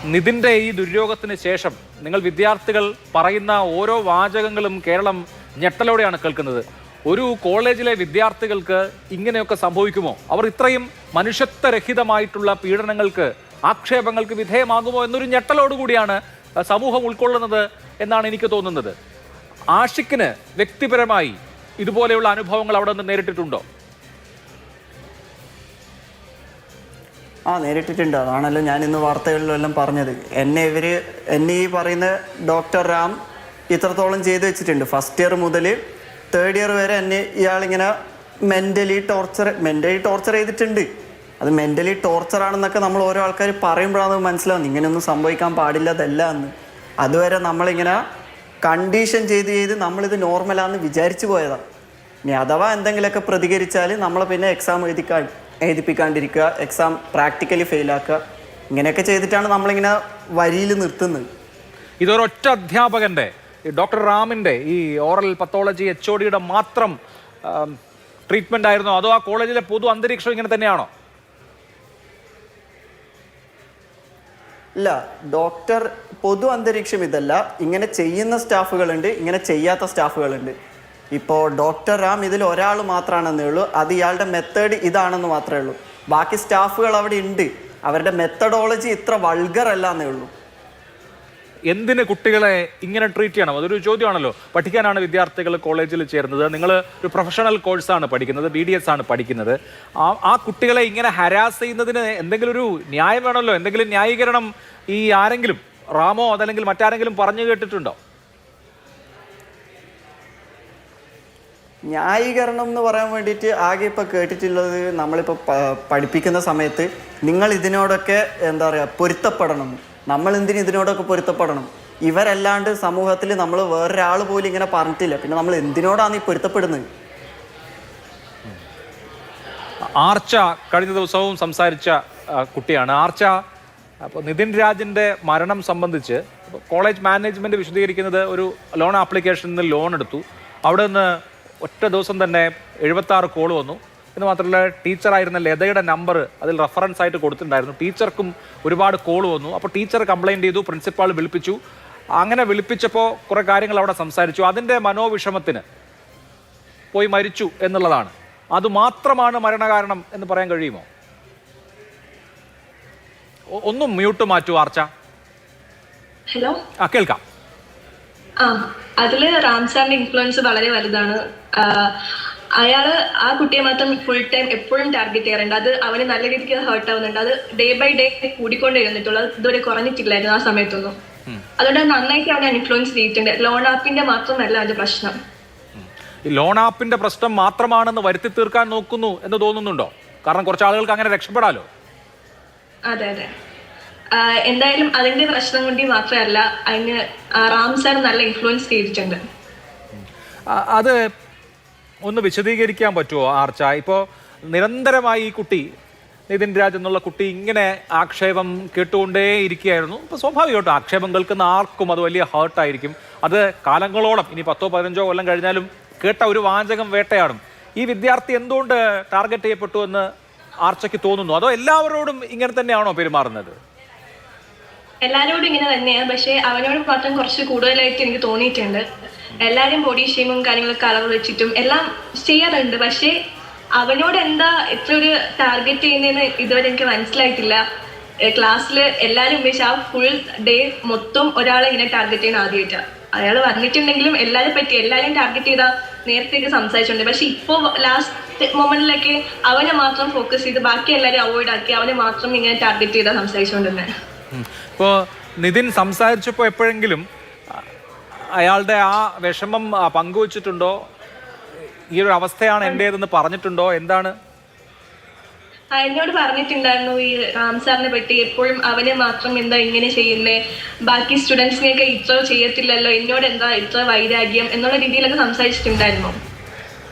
നിതിൻ്റെ ഈ ദുര്യോഗത്തിന് ശേഷം നിങ്ങൾ വിദ്യാർത്ഥികൾ പറയുന്ന ഓരോ വാചകങ്ങളും കേരളം ഞെട്ടലോടെയാണ് കേൾക്കുന്നത്. ഒരു കോളേജിലെ വിദ്യാർത്ഥികൾക്ക് ഇങ്ങനെയൊക്കെ സംഭവിക്കുമോ? അവർ ഇത്രയും മനുഷ്യത്വരഹിതമായിട്ടുള്ള പീഡനങ്ങൾക്ക്, ആക്ഷേപങ്ങൾക്ക് വിധേയമാകുമോ എന്നൊരു ഞെട്ടലോടുകൂടിയാണ് സമൂഹം ഉൾക്കൊള്ളുന്നത് എന്നാണ് എനിക്ക് തോന്നുന്നത്. ആഷിഖിന് വ്യക്തിപരമായി ഇതുപോലെയുള്ള അനുഭവങ്ങൾ അവിടെ നിന്ന് നേരിട്ടിട്ടുണ്ടോ? നേരിട്ടിട്ടുണ്ട്. അതാണല്ലോ ഞാൻ ഇന്ന് വാർത്തകളിലെല്ലാം പറഞ്ഞത്. എന്നെ ഈ പറയുന്ന ഡോക്ടർ റാം ഇത്രത്തോളം ചെയ്തു വെച്ചിട്ടുണ്ട്. ഫസ്റ്റ് ഇയർ മുതൽ തേർഡ് ഇയർ വരെ എന്നെ ഇയാളിങ്ങനെ മെൻ്റലി ടോർച്ചർ ചെയ്തിട്ടുണ്ട്. അത് മെൻ്റലി ടോർച്ചറാണെന്നൊക്കെ നമ്മൾ ഓരോ ആൾക്കാർ പറയുമ്പോഴാണ് മനസ്സിലാവുന്നത് ഇങ്ങനെയൊന്നും സംഭവിക്കാൻ പാടില്ലതല്ല എന്ന്. അതുവരെ നമ്മളിങ്ങനെ കണ്ടീഷൻ ചെയ്ത് നമ്മളിത് നോർമലാണെന്ന് വിചാരിച്ചു പോയതാണ്. ഇനി അഥവാ എന്തെങ്കിലുമൊക്കെ പ്രതികരിച്ചാൽ നമ്മളെ പിന്നെ എക്സാം എഴുതിപ്പിക്കാണ്ടിരിക്കുക, എക്സാം പ്രാക്ടിക്കലി ഫെയിലാക്കുക, ഇങ്ങനെയൊക്കെ ചെയ്തിട്ടാണ് നമ്മളിങ്ങനെ വരിയിൽ നിർത്തുന്നത്. ഇതൊരൊറ്റ അധ്യാപകൻ്റെ, ഡോക്ടർ റാമിൻ്റെ ഈ ഓറൽ പത്തോളജി HODയുടെ മാത്രം ട്രീറ്റ്മെൻ്റ് ആയിരുന്നോ, അതോ ആ കോളേജിലെ പൊതു അന്തരീക്ഷം ഇങ്ങനെ തന്നെയാണോ? ഇല്ല, ഡോക്ടർ പൊതു അന്തരീക്ഷം ഇതല്ല. ഇങ്ങനെ ചെയ്യുന്ന സ്റ്റാഫുകളുണ്ട്, ഇങ്ങനെ ചെയ്യാത്ത സ്റ്റാഫുകളുണ്ട്. ഇപ്പോൾ ഡോക്ടർ റാം ഇതിൽ ഒരാൾ മാത്രമാണെന്നേ ഉള്ളൂ. അത് ഇയാളുടെ മെത്തേഡ് ഇതാണെന്ന് മാത്രമേ ഉള്ളൂ. ബാക്കി സ്റ്റാഫുകൾ അവിടെ ഉണ്ട്, അവരുടെ മെത്തഡോളജി ഇത്ര വൾഗർ അല്ല എന്നേ ഉള്ളൂ. എന്തിന് കുട്ടികളെ ഇങ്ങനെ ട്രീറ്റ് ചെയ്യണം? അതൊരു ചോദ്യമാണല്ലോ. പഠിക്കാനാണ് വിദ്യാർത്ഥികൾ കോളേജിൽ ചേർന്നത്. നിങ്ങൾ ഒരു പ്രൊഫഷണൽ കോഴ്സാണ് പഠിക്കുന്നത്, BDS ആണ് പഠിക്കുന്നത്. ആ കുട്ടികളെ ഇങ്ങനെ ഹരാസ് ചെയ്യുന്നതിന് എന്തെങ്കിലും ഒരു ന്യായം വേണമല്ലോ, എന്തെങ്കിലും ന്യായീകരണം ഈ ആരെങ്കിലും, റാമോ അതല്ലെങ്കിൽ മറ്റാരെങ്കിലും പറഞ്ഞു കേട്ടിട്ടുണ്ടോ? ന്യായീകരണം എന്ന് പറയാൻ വേണ്ടിയിട്ട് ആകെ ഇപ്പോൾ കേട്ടിട്ടുള്ളത്, നമ്മളിപ്പോൾ പഠിപ്പിക്കുന്ന സമയത്ത് നിങ്ങൾ ഇതിനോടൊക്കെ എന്താ പറയുക പൊരുത്തപ്പെടണം, നമ്മൾ എന്തിന് ഇതിനോടൊക്കെ പൊരുത്തപ്പെടണം, ഇവരല്ലാണ്ട് സമൂഹത്തിൽ നമ്മൾ വേറൊരാൾ പോലും ഇങ്ങനെ പറഞ്ഞിട്ടില്ല, പിന്നെ നമ്മൾ എന്തിനോടാണ് ഈ പൊരുത്തപ്പെടുന്നത്? ആർച്ച കഴിഞ്ഞ ദിവസവും സംസാരിച്ച കുട്ടിയാണ്. ആർച്ച അപ്പോൾ നിതിൻ രാജിൻ്റെ മരണം സംബന്ധിച്ച് കോളേജ് മാനേജ്മെൻറ്റ് വിശദീകരിക്കുന്നത്, ഒരു ലോൺ ആപ്ലിക്കേഷനിൽ നിന്ന് ലോൺ എടുത്തു, അവിടെ നിന്ന് ഒറ്റ ദിവസം തന്നെ 76 കോൾ വന്നു. എന്ന് മാത്രമല്ല, ടീച്ചറായിരുന്ന ലതയുടെ നമ്പർ അതിൽ റെഫറൻസ് ആയിട്ട് കൊടുത്തിട്ടുണ്ടായിരുന്നു. ടീച്ചർക്കും ഒരുപാട് കോൾ വന്നു. അപ്പോൾ ടീച്ചർ കംപ്ലയിൻറ്റ് ചെയ്തു, പ്രിൻസിപ്പാൾ വിളിപ്പിച്ചു. അങ്ങനെ വിളിപ്പിച്ചപ്പോൾ കുറേ കാര്യങ്ങൾ അവിടെ സംസാരിച്ചു. അതിൻ്റെ മനോവിഷമത്തിന് പോയി മരിച്ചു എന്നുള്ളതാണ്. അതുമാത്രമാണ് മരണകാരണം എന്ന് പറയാൻ കഴിയുമോ? ഒന്നും മ്യൂട്ട് മാറ്റൂ ആർച്ച. ഹലോ, കേൾക്കാം. അതില് റാം സാറിന്റെ ഇൻഫ്ലുവൻസ് വളരെ വലുതാണ്. അയാള് ആ കുട്ടിയെ മാത്രം ഫുൾ ടൈം എപ്പോഴും ടാർഗറ്റ് ചെയ്യാറുണ്ട്. അത് അവന് നല്ല രീതിക്ക് ഹേർട്ട് ആവുന്നുണ്ട്. അത് ഡേ ബൈ ഡേ കൂടിക്കൊണ്ടിരുന്നിട്ടുള്ളൂ. അത് ഇതുവരെ കുറഞ്ഞിട്ടില്ലായിരുന്നു ആ സമയത്തൊന്നും. അതുകൊണ്ട് നന്നായിട്ട് അവനെ ഇൻഫ്ലുവൻസ് ചെയ്തിട്ടുണ്ട്. ലോൺ ആപ്പിന്റെ മാത്രമല്ല അതിന്റെ പ്രശ്നം. ഈ ലോൺ ആപ്പിന്റെ പ്രശ്നം മാത്രമാണെന്ന് വരുത്തി തീർക്കാൻ നോക്കുന്നു എന്ന് തോന്നുന്നുണ്ടോ? കാരണം കുറച്ച് ആളുകൾക്ക് അങ്ങനെ രക്ഷപ്പെടാലോ. അതെ അതെ, എന്തായാലും അതിന്റെ പ്രശ്നം കൊണ്ട് മാത്രമല്ല, അതിന് റാം സാർ നല്ല ഇൻഫ്ലുവൻസ് ചെയ്തിട്ടുണ്ട്. അത് ഒന്ന് വിശദീകരിക്കാൻ പറ്റുമോ ആർച്ച? ഇപ്പോൾ നിരന്തരമായി ഈ കുട്ടി, നിതിൻ രാജ് എന്നുള്ള കുട്ടി, ഇങ്ങനെ ആക്ഷേപം കേട്ടുകൊണ്ടേ ഇരിക്കുകയായിരുന്നു. ഇപ്പോൾ സ്വാഭാവികമായിട്ടും ആക്ഷേപം കേൾക്കുന്ന ആർക്കും അത് വലിയ ഹേർട്ടായിരിക്കും. അത് കാലങ്ങളോളം, ഇനി 10-15 കൊല്ലം കഴിഞ്ഞാലും കേട്ട ഒരു വാചകം വേട്ടയാടും. ഈ വിദ്യാർത്ഥി എന്തുകൊണ്ട് ടാർഗറ്റ് ചെയ്യപ്പെട്ടു എന്ന് ആർച്ചയ്ക്ക് തോന്നുന്നു? അതോ എല്ലാവരോടും ഇങ്ങനെ തന്നെയാണോ പെരുമാറുന്നത്? എല്ലാവരോടും ഇങ്ങനെ തന്നെയാണ്, പക്ഷെ അവനോട് മാത്രം കുറച്ച് കൂടുതലായിട്ട് എനിക്ക് തോന്നിയിട്ടുണ്ട്. എല്ലാവരും ബോഡി ഷെയിമും കാര്യങ്ങളൊക്കെ അളവ് വെച്ചിട്ടും എല്ലാം ചെയ്യാറുണ്ട്. പക്ഷെ അവനോട് എന്താ ഇത്ര ഒരു ടാർഗറ്റ് ചെയ്യുന്നതെന്ന് ഇതുവരെ എനിക്ക് മനസ്സിലായിട്ടില്ല. ക്ലാസ്സിൽ എല്ലാവരും ഉപയോഗിച്ച് ആ ഫുൾ ഡേ മൊത്തം ഒരാളെ ഇങ്ങനെ ടാർഗറ്റ് ചെയ്യുന്ന ആദ്യമായിട്ടാണ്. അയാൾ വന്നിട്ടുണ്ടെങ്കിലും എല്ലാവരും ടാർഗറ്റ് ചെയ്താൽ നേരത്തേക്ക് സംസാരിച്ചിട്ടുണ്ട്. പക്ഷെ ഇപ്പോൾ ലാസ്റ്റ് മൊമെന്റിലൊക്കെ അവനെ മാത്രം ഫോക്കസ് ചെയ്ത് ബാക്കി എല്ലാവരും അവോയ്ഡ് ആക്കി അവനെ മാത്രം ഇങ്ങനെ ടാർഗറ്റ് ചെയ്താൽ സംസാരിച്ചുകൊണ്ടിരുന്നത്. ഇപ്പോൾ നിതിൻ സംസാരിച്ചപ്പോൾ എപ്പോഴെങ്കിലും അയാളുടെ ആ വിഷമം പങ്കുവച്ചിട്ടുണ്ടോ? ഈ ഒരു അവസ്ഥയാണ് എൻ്റേതെന്ന് പറഞ്ഞിട്ടുണ്ടോ? എന്താണ്? എന്നോട് പറഞ്ഞിട്ടുണ്ടായിരുന്നു ഈ റാം സാറിനെ പറ്റി. എപ്പോഴും അവനെ മാത്രം എന്താ ഇങ്ങനെ ചെയ്യുന്നേ, ബാക്കി സ്റ്റുഡൻസിനെയൊക്കെ ഇത്ര ചെയ്യത്തില്ലല്ലോ, എന്നോട് എന്താ ഇത്ര വൈരാഗ്യം എന്നുള്ള രീതിയിലൊക്കെ സംസാരിച്ചിട്ടുണ്ടായിരുന്നു.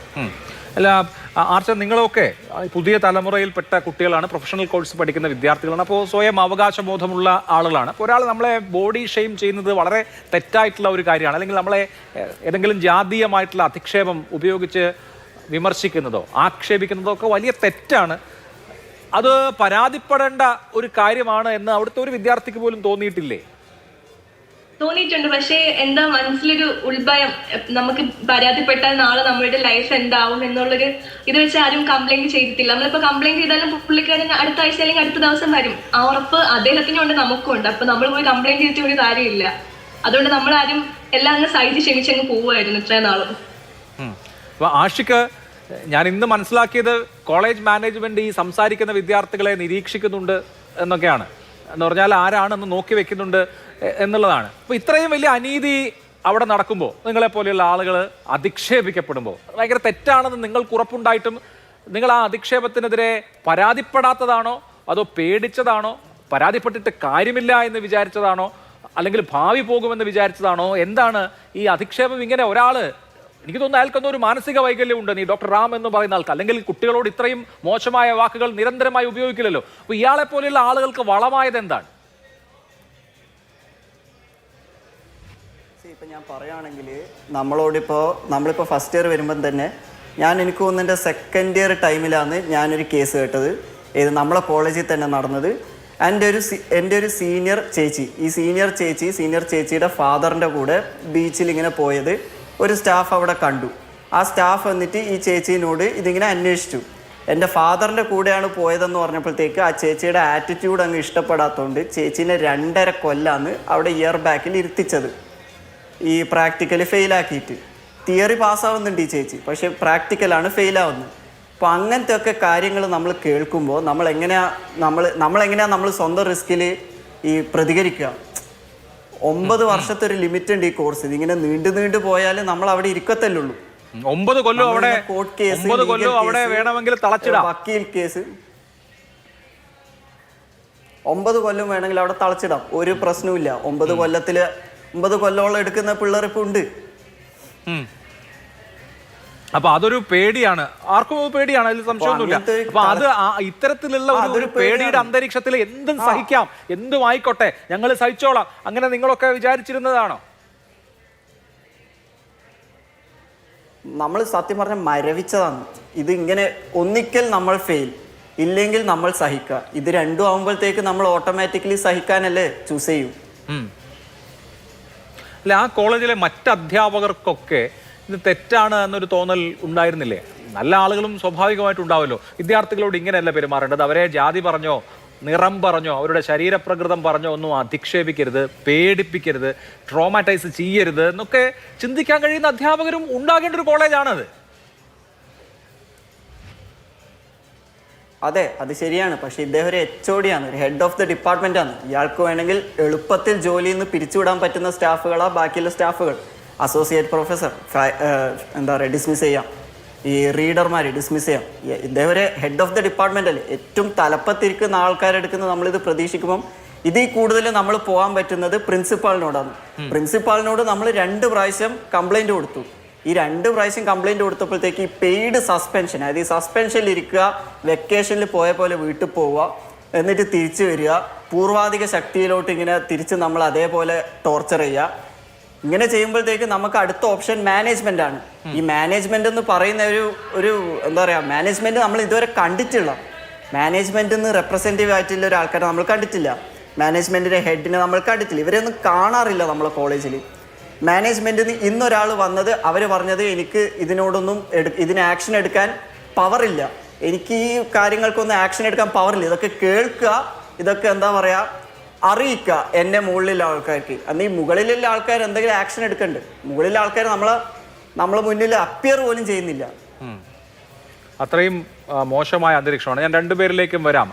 അല്ല ആർച്ച, നിങ്ങളൊക്കെ പുതിയ തലമുറയിൽപ്പെട്ട കുട്ടികളാണ്, പ്രൊഫഷണൽ കോഴ്സ് പഠിക്കുന്ന വിദ്യാർത്ഥികളാണ്. അപ്പോൾ സ്വയം അവകാശബോധമുള്ള ആളുകളാണ്. അപ്പോൾ ഒരാൾ നമ്മളെ ബോഡി ഷെയിം ചെയ്യുന്നത് വളരെ തെറ്റായിട്ടുള്ള ഒരു കാര്യമാണ്. അല്ലെങ്കിൽ നമ്മളെ ഏതെങ്കിലും ജാതീയമായിട്ടുള്ള അധിക്ഷേപം ഉപയോഗിച്ച് വിമർശിക്കുന്നതോ ആക്ഷേപിക്കുന്നതോ ഒക്കെ വലിയ തെറ്റാണ്. അത് പരാതിപ്പെടേണ്ട ഒരു കാര്യമാണ് എന്ന് അവിടുത്തെ ഒരു വിദ്യാർത്ഥിക്ക് പോലും തോന്നിയിട്ടില്ലേ? തോന്നിയിട്ടുണ്ട്. പക്ഷേ എന്താ മനസ്സിലൊരു ഉൾഭയം, നമുക്ക് പരാതിപ്പെട്ടാൽ നാളെ നമ്മുടെ ലൈഫ് എന്താവും എന്നുള്ളൊരു ഇത് വെച്ച് ആരും കംപ്ലൈന്റ് ചെയ്തിട്ടില്ല. നമ്മളിപ്പോ കംപ്ലൈന്റ് ചെയ്താലും പുള്ളിക്കാരൻ അടുത്ത ആഴ്ച അല്ലെങ്കിൽ അടുത്ത ദിവസം വരും. ആ ഉറപ്പ് അദ്ദേഹത്തിനും ഉണ്ട്, നമുക്കും ഉണ്ട്. അപ്പൊ നമ്മൾ പോയി കംപ്ലൈന്റ് ചെയ്തിട്ട് ഒരു കാര്യമില്ല. അതുകൊണ്ട് നമ്മളാരും എല്ലാം അങ്ങ് സഹിച്ച് ക്ഷമിച്ചങ്ങ് പോവുമായിരുന്നു ഇത്രയും നാളും. അപ്പൊ ആഷിക്ക്, ഞാൻ ഇന്ന് മനസ്സിലാക്കിയത് കോളേജ് മാനേജ്മെന്റ് ഈ സംസാരിക്കുന്ന വിദ്യാർത്ഥികളെ നിരീക്ഷിക്കുന്നുണ്ട് എന്നൊക്കെയാണ്. എന്ന് പറഞ്ഞാൽ ആരാണെന്ന് നോക്കി വെക്കുന്നുണ്ട് എന്നുള്ളതാണ്. അപ്പോൾ ഇത്രയും വലിയ അനീതി അവിടെ നടക്കുമ്പോൾ, നിങ്ങളെപ്പോലെയുള്ള ആളുകൾ അധിക്ഷേപിക്കപ്പെടുമ്പോൾ ഭയങ്കര തെറ്റാണെന്ന് നിങ്ങൾക്ക് ഉറപ്പുണ്ടായിട്ടും നിങ്ങൾ ആ അധിക്ഷേപത്തിനെതിരെ പരാതിപ്പെടാത്തതാണോ, അതോ പേടിച്ചതാണോ, പരാതിപ്പെട്ടിട്ട് കാര്യമില്ല എന്ന് വിചാരിച്ചതാണോ, അല്ലെങ്കിൽ ഭാവി പോകുമെന്ന് വിചാരിച്ചതാണോ? എന്താണ് ഈ അധിക്ഷേപം? ഇങ്ങനെ ഒരാൾ, എനിക്ക് തോന്നുന്നു അയാൾക്കൊന്നും ഒരു മാനസിക വൈകല്യം ഉണ്ട്, ഈ ഡോക്ടർ റാം എന്ന് പറയുന്ന ആൾക്ക്. അല്ലെങ്കിൽ കുട്ടികളോട് ഇത്രയും മോശമായ വാക്കുകൾ നിരന്തരമായി ഉപയോഗിക്കില്ലല്ലോ. അപ്പോൾ ഇയാളെ പോലെയുള്ള ആളുകൾക്ക് വളമായത് എന്താണ്? ഇപ്പം ഞാൻ പറയുകയാണെങ്കിൽ നമ്മളിപ്പോൾ ഫസ്റ്റ് ഇയർ വരുമ്പം തന്നെ എനിക്ക് തോന്നുന്നു എൻ്റെ സെക്കൻഡ് ഇയർ ടൈമിലാണ് ഞാനൊരു കേസ് കേട്ടത്. നമ്മളെ കോളേജിൽ തന്നെ നടന്നത്. എൻ്റെ ഒരു സീനിയർ ചേച്ചി, സീനിയർ ചേച്ചിയുടെ ഫാദറിൻ്റെ കൂടെ ബീച്ചിൽ ഇങ്ങനെ പോയത് ഒരു സ്റ്റാഫ് അവിടെ കണ്ടു. ആ സ്റ്റാഫ് വന്നിട്ട് ഈ ചേച്ചീനോട് ഇതിങ്ങനെ അന്വേഷിച്ചു. എൻ്റെ ഫാദറിൻ്റെ കൂടെയാണ് പോയതെന്ന് പറഞ്ഞപ്പോഴത്തേക്ക് ആ ചേച്ചിയുടെ ആറ്റിറ്റ്യൂഡ് അങ്ങ് ഇഷ്ടപ്പെടാത്തതുകൊണ്ട് ചേച്ചീനെ 2.5 കൊല്ലാണ് അവിടെ ഇയർ ബാക്കിൽ ഇരുത്തിച്ചത്. ഈ പ്രാക്ടിക്കൽ ഫെയിലാക്കിയിട്ട്. തിയറി പാസ്സാവുന്നുണ്ട് ഈ ചേച്ചി, പക്ഷേ പ്രാക്ടിക്കലാണ് ഫെയിലാവുന്നത്. അപ്പോൾ അങ്ങനത്തെ ഒക്കെ കാര്യങ്ങൾ നമ്മൾ കേൾക്കുമ്പോൾ നമ്മളെങ്ങനെയാണ് നമ്മൾ സ്വന്തം റിസ്കിൽ ഈ പ്രതികരിക്കുക? 9 വർഷത്തെ ഒരു ലിമിറ്റ് ഉണ്ട് ഈ കോഴ്സ്. ഇതിങ്ങനെ നീണ്ടു പോയാൽ നമ്മൾ അവിടെ ഇരിക്കത്തല്ലുള്ളൂ. 9 കൊല്ലം അവിടെ കോർട്ട് കേസ്, 9 കൊല്ലം അവിടെ വേണമെങ്കിൽ തളച്ചിടാം. വക്കീൽ കേസ് 9 കൊല്ലം വേണമെങ്കിൽ അവിടെ തളച്ചിടാം, ഒരു പ്രശ്നവുമില്ല. 9 കൊല്ലോളം എടുക്കുന്ന പിള്ളേർ ഇപ്പൊ ഉണ്ട്. അപ്പൊ അതൊരു പേടിയാണ്, ആർക്കും പേടിയാണ്, അതിൽ സംശയമൊന്നുമില്ല. അപ്പൊ അത് ഇത്തരത്തിലുള്ള ഒരു പേടിയുടെ അന്തരീക്ഷത്തിൽ എന്തും സഹിക്കാം, എന്തും ആയിക്കോട്ടെ, ഞങ്ങൾ സഹിച്ചോളാം, അങ്ങനെ നിങ്ങളൊക്കെ വിചാരിച്ചിരുന്നതാണോ? നമ്മൾ സത്യം പറഞ്ഞ മരവിച്ചതാണ്. ഇതിങ്ങനെ ഒന്നിക്കൽ നമ്മൾ ഫെയിൽ, ഇല്ലെങ്കിൽ നമ്മൾ സഹിക്കുക. ഇത് രണ്ടും ആകുമ്പോഴത്തേക്ക് നമ്മൾ ഓട്ടോമാറ്റിക്കലി സഹിക്കാനല്ലേ ചൂസ് ചെയ്യും. അല്ല, ആ കോളേജിലെ മറ്റ് അധ്യാപകർക്കൊക്കെ ഇത് തെറ്റാണ് എന്നൊരു തോന്നൽ ഉണ്ടായിരുന്നില്ലേ? നല്ല ആളുകളും സ്വാഭാവികമായിട്ടുണ്ടാവുമല്ലോ. വിദ്യാർത്ഥികളോട് ഇങ്ങനെയല്ല പെരുമാറേണ്ടത്, അവരെ ജാതി പറഞ്ഞോ, നിറം പറഞ്ഞോ, അവരുടെ ശരീരപ്രകൃതം പറഞ്ഞോ ഒന്നും അധിക്ഷേപിക്കരുത്, പേടിപ്പിക്കരുത്, ട്രോമാറ്റൈസ് ചെയ്യരുത് എന്നൊക്കെ ചിന്തിക്കാൻ കഴിയുന്ന അധ്യാപകരും ഉണ്ടാകേണ്ട ഒരു കോളേജാണത്. അതെ, അത് ശരിയാണ്. പക്ഷേ ഇദ്ദേഹം ഒരു HOD ആണ്, ഒരു ഹെഡ് ഓഫ് ദി ഡിപ്പാർട്ട്മെന്റ് ആണ്. ഇയാൾക്ക് വേണമെങ്കിൽ എളുപ്പത്തിൽ ജോലിയിൽ നിന്ന് പിരിച്ചുവിടാൻ പറ്റുന്ന സ്റ്റാഫുകളാ ബാക്കിയുള്ള സ്റ്റാഫുകൾ. അസോസിയേറ്റ് പ്രൊഫസർ ഡിസ്മിസ് ചെയ്യാം, ഈ റീഡർമാർ ഡിസ്മിസ് ചെയ്യാം. ഇദ്ദേഹം ഒരു ഹെഡ് ഓഫ് ദി ഡിപ്പാർട്ട്മെന്റ് അല്ലേ, ഏറ്റവും തലപ്പത്തിരിക്കുന്ന ആൾക്കാരെടുക്കുന്ന നമ്മളിത് പ്രതീക്ഷിക്കുമ്പം ഇതിൽ കൂടുതൽ നമ്മൾ പോകാൻ പറ്റുന്നത് പ്രിൻസിപ്പാളിനോടാണ്. പ്രിൻസിപ്പാളിനോട് നമ്മൾ 2 പ്രാവശ്യം കംപ്ലൈന്റ് കൊടുത്തു. ഈ 2 പ്രാവശ്യം കംപ്ലൈന്റ് കൊടുത്തപ്പോഴത്തേക്ക് ഈ പെയ്ഡ് സസ്പെൻഷൻ, അതായത് ഈ സസ്പെൻഷനിൽ ഇരിക്കുക, വെക്കേഷനിൽ പോയ പോലെ വീട്ടിൽ പോവുക, എന്നിട്ട് തിരിച്ചു വരിക, പൂർവാധിക ശക്തിയിലോട്ട് ഇങ്ങനെ തിരിച്ച് നമ്മൾ അതേപോലെ ടോർച്ചർ ചെയ്യുക. ഇങ്ങനെ ചെയ്യുമ്പോഴത്തേക്ക് നമുക്ക് അടുത്ത ഓപ്ഷൻ മാനേജ്മെന്റ് ആണ്. ഈ മാനേജ്മെന്റ് എന്ന് പറയുന്ന ഒരു എന്താ പറയുക, മാനേജ്മെന്റ് നമ്മൾ ഇതുവരെ കണ്ടിട്ടില്ല. മാനേജ്മെന്റിൽ നിന്ന് റെപ്രസെന്റേറ്റീവ് ആയിട്ടുള്ള ഒരു ആൾക്കാരെ നമ്മൾ കണ്ടിട്ടില്ല. മാനേജ്മെന്റിന്റെ ഹെഡിനെ നമ്മൾ കണ്ടിട്ടില്ല. ഇവരെയൊന്നും കാണാറില്ല നമ്മളെ കോളേജിൽ. മാനേജ്മെന്റിൽ നിന്ന് ഇന്നൊരാൾ വന്നത്, അവർ പറഞ്ഞത് എനിക്ക് ഇതിന് ആക്ഷൻ എടുക്കാൻ പവറില്ല, എനിക്ക് ഈ കാര്യങ്ങൾക്കൊന്നും ആക്ഷൻ എടുക്കാൻ പവറില്ല. ഇതൊക്കെ കേൾക്കുക, ഇതൊക്കെ എന്താ പറയുക, അറിയിക്കുക എന്നെ മുകളിലുള്ള ആൾക്കാർക്ക്. അന്ന് ഈ മുകളിലുള്ള ആൾക്കാർ എന്തെങ്കിലും ആക്ഷൻ എടുക്കണ്ട്. മുകളിലുള്ള ആൾക്കാർ നമ്മളെ മുന്നിൽ അപ്പിയർ പോലും ചെയ്യുന്നില്ല. അത്രയും മോശമായ അന്തരീക്ഷമാണ്. ഞാൻ 2 പേരിലേക്കും വരാം.